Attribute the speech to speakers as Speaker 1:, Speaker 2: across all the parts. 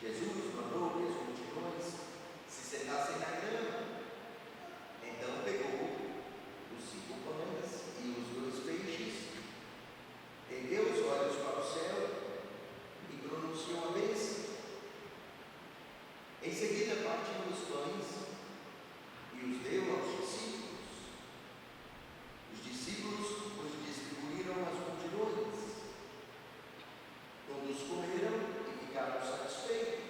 Speaker 1: Jesus mandou que as multidões se sentassem na grama. Então pegou os 5 pães e os 2 peixes, ergueu os olhos para o céu e pronunciou a bênção. Em seguida partiu os pães e os deu aos discípulos. Os discípulos os distribuíram às multidões. Todos comeram e ficaram satisfeitos.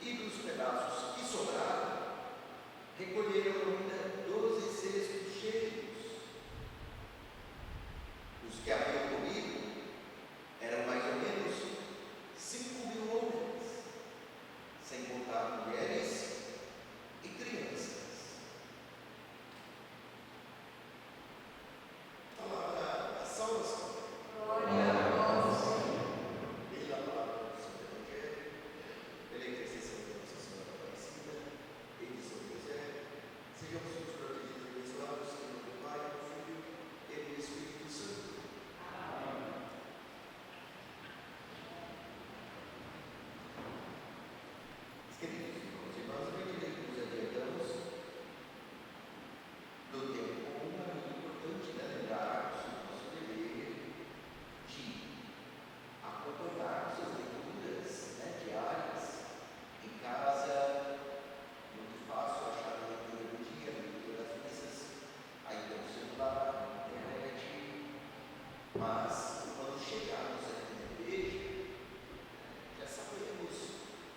Speaker 1: E dos pedaços que sobraram, recolheram ainda 12 cestos cheios. Os que haviam comido eram mais ou menos 5.000 homens, sem contar mulheres e crianças. Palavra da salvação.
Speaker 2: Glória a vós, Senhor.
Speaker 1: Pela palavra do Santo Evangelho, pela intercessão de Nossa Senhora Aparecida e de São José, sejamos todos protegidos e abençoados em nome do Pai, do Filho e do Espírito Santo.
Speaker 2: Amém.
Speaker 1: Queridos irmãos e irmãs, à medida que nos adiantamos no tempo comum, é muito importante lembrarmos do nosso dever de acompanharmos as leituras diárias em casa. Muito fácil achar a leitura do dia, a leitura das missas, aí tem o celular, a internet, mas quando chegarmos aqui na igreja, já sabemos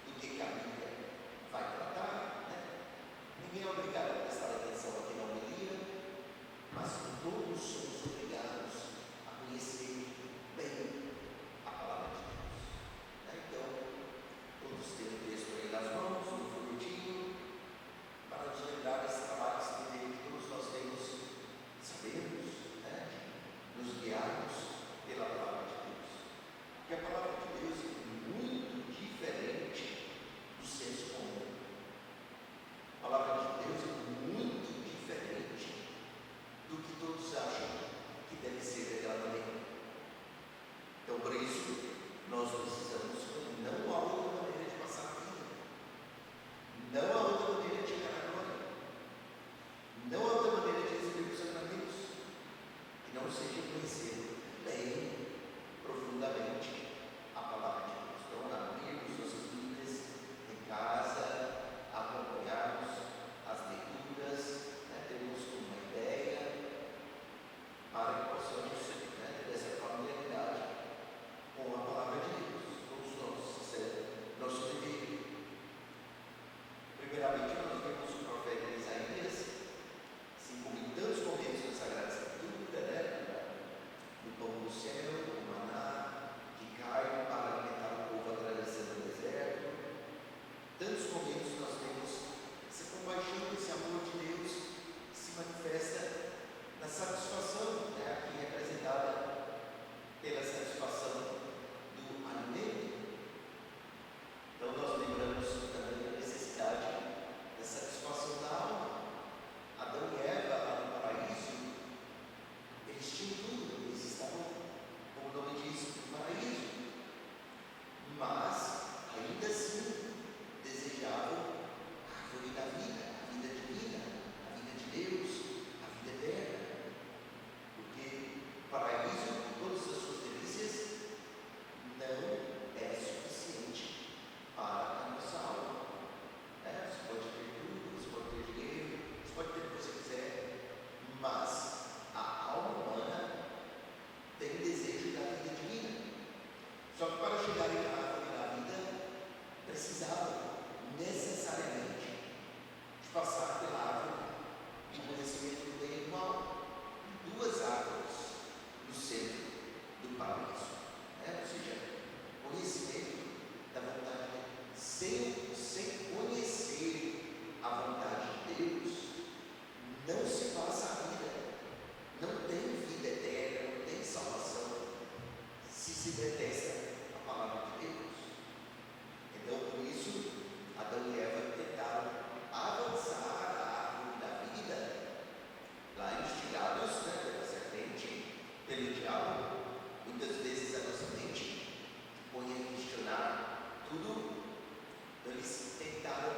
Speaker 1: do que a Bíblia vai tratar, Ninguém é obrigado a prestar atenção aqui na homilia, mas todos somos obrigados a conhecer bem a palavra de Deus. Então, todos têm o texto aí nas mãos, no folhetinho, para nos lembrar desse trabalho que todos nós temos, sabemos, nos guiarmos pela palavra de Deus. Porque a palavra de Deus é muito diferente do senso comum. A palavra de Deus é muito diferente do que todos acham que deve ser daquela maneira. Então, por isso, nós precisamos não há outra maneira de passar a vida, não há outra maneira de chegar à glória, não há outra maneira de receber os sacramentos que não seja conhecer bem, profundamente a palavra de Deus. Então, abrirmos nossas Bíblias em casa, acompanharmos as leituras, termos uma ideia para que possamos ter essa familiaridade com a palavra de Deus. Todos nós, isso é nosso dever. Primeiramente, nós vemos o profeta Isaías, assim como em tantos momentos da Sagrada Escritura, no pão do céu, o maná que cai para alimentar o povo atravessando o deserto. Tantos momentos nós temos essa compaixão, esse amor de Deus que se manifesta na satisfação, aqui representada pela satisfação do alimento. Então nós lembramos também da necessidade da satisfação da alma. Adão e Eva lá no paraíso, eles tinham tudo, eles estavam, como o nome diz, no paraíso, mas ainda assim desejavam a árvore da vida, a vida divina, a vida de Deus, a vida eterna. Porque o paraíso, com todas as suas delícias, não é suficiente para a nossa alma. Você pode ter tudo, você pode ter dinheiro, você pode ter o que você quiser, mas a alma humana tem desejo da vida divina. Só que para chegar à árvore da vida, precisava necessariamente de passar pela árvore do conhecimento do bem e do mal, 2 árvores no centro do paraíso, ou seja, conhecimento da vontade de Deus. Sem conhecer a vontade de Deus, não se passa a vida, não tem vida eterna, não tem salvação, se detesta a palavra de Deus. Então, por isso, tudo, eles tentaram